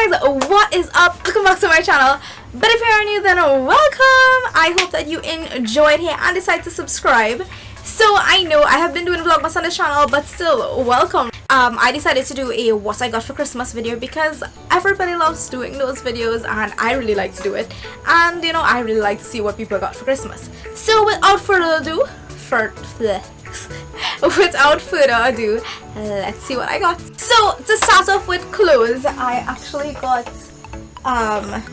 guys, what is up? Welcome back to my channel. But if you're new, then welcome. I hope that you enjoyed here and decided to subscribe. So I know I have been doing vlogmas on this channel, but still, welcome. I decided to do a what I got for Christmas video because everybody loves doing those videos and I really like to do it. And you know, I really like to see what people got for Christmas. So without further ado, let's see what I got. So to start off with clothes, I actually got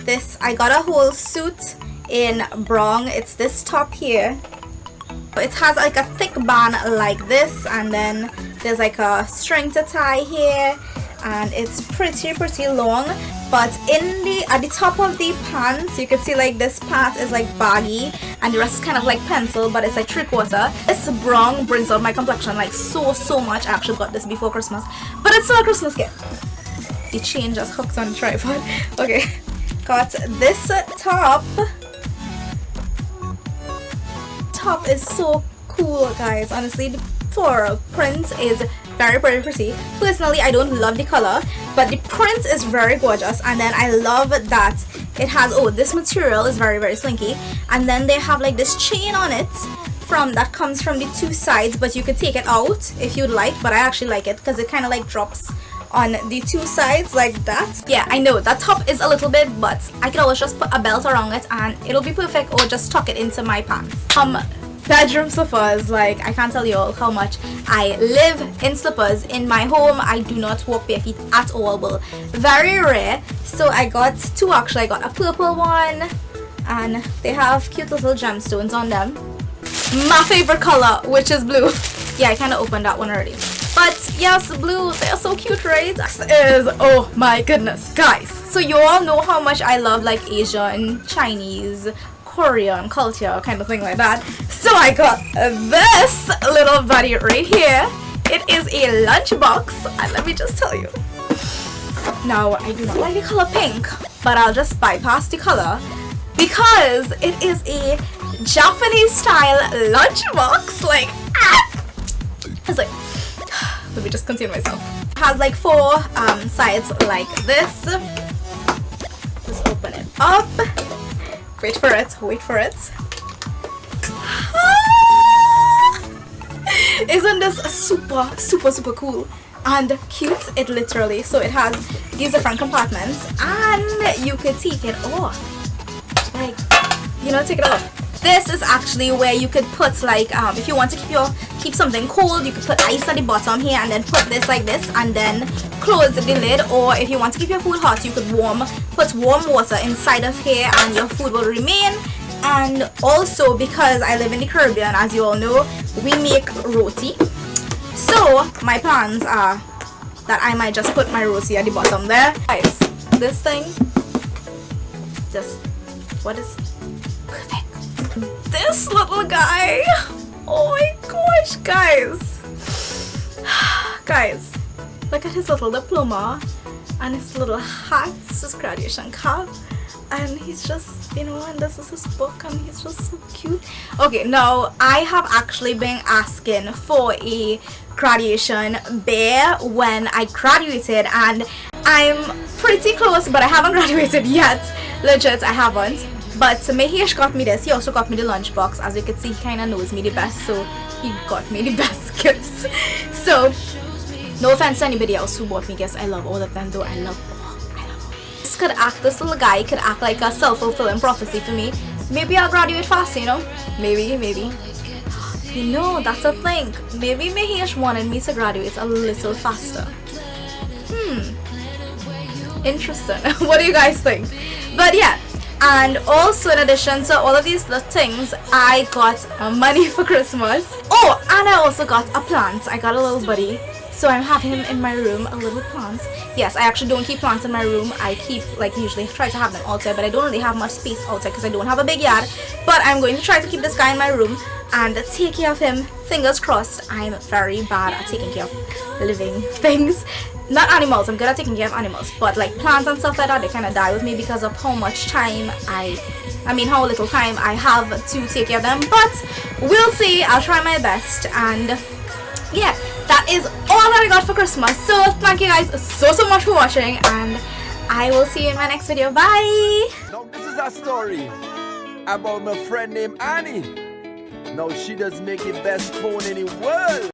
this. I got a whole suit in brown. It's this top here. It has like a thick band like this, and then there's like a string to tie here, and it's pretty long. But at the top of the pants, you can see like this part is like baggy and the rest is kind of like pencil, but it's like 3/4. This brown brings out my complexion like so much. I actually got this before Christmas, but it's still a Christmas gift. The chain just hooks on the tripod. Okay, got this top. Top is so cool, guys. Honestly, the floral print is very pretty. Personally, I don't love the color, but the print is very gorgeous. And then I love that it has, oh, this material is very slinky, and then they have like this chain on it that comes from the two sides, but you could take it out if you'd like. But I actually like it because it kind of like drops on the two sides like that. Yeah, I know that top is a little bit, but I could always just put a belt around it and it'll be perfect, or just tuck it into my pants. Bedroom slippers, like I can't tell you all how much I live in slippers in my home. I do not walk bare feet at all, well, very rare. So I got two actually. I got a purple one and they have cute little gemstones on them. My favorite color, which is blue. Yeah, I kind of opened that one already. But yes, blue, they're so cute, right? This is, oh my goodness, guys. So you all know how much I love like Asian, Chinese, Korean culture, kind of thing like that. So I got this little buddy right here. It is a lunchbox, and let me just tell you. Now, I do not like the color pink, but I'll just bypass the color because it is a Japanese style lunchbox. Like, it's like, let me just contain myself. It has like 4 sides like this. Just open it up. Wait for it. Isn't this super cool and cute? It literally, so it has these different compartments and you could take it off, like, you know, take it off. This is actually where you could put like if you want to keep something cold, you could put ice at the bottom here and then put this like this and then close the lid. Or if you want to keep your food hot, you could put warm water inside of here and your food will remain. And also, because I live in the Caribbean, as you all know, we make roti. So my plans are that I might just put my roti at the bottom there. Guys, this thing, just, what is perfect. This little guy, oh my gosh, guys, look at his little diploma and his little hat, his graduation cap, and he's just, you know, and this is his book and he's just so cute. Okay, now I have actually been asking for a graduation bear when I graduated, and I'm pretty close, but I haven't graduated yet. Legit, I haven't. But Mahesh got me this. He also got me the lunchbox. As you can see, he kind of knows me the best, so he got me the best gifts. So no offense to anybody else who bought me gifts. I love all of them though. I love all. This little guy could act like a self-fulfilling prophecy for me. Maybe I'll graduate faster, you know. Maybe. You know, that's a thing. Maybe Mahesh wanted me to graduate a little faster. Interesting. What do you guys think? But yeah. And also, in addition to all of these things, I got money for Christmas. Oh, and I also got a plant. I got a little buddy, so I'm having him in my room, a little plant. Yes, I actually don't keep plants in my room. I keep, like, usually try to have them outside, but I don't really have much space outside because I don't have a big yard. But I'm going to try to keep this guy in my room and take care of him. Fingers crossed. I'm very bad at taking care of living things. Not animals, I'm good at taking care of animals, but like plants and stuff like that, they kind of die with me because of how much time how little time I have to take care of them. But we'll see. I'll try my best. And yeah, that is all that I got for Christmas. So thank you guys so much for watching, and I will see you in my next video. Bye! Now this is a story about my friend named Annie. Now she does make the best phone in the world.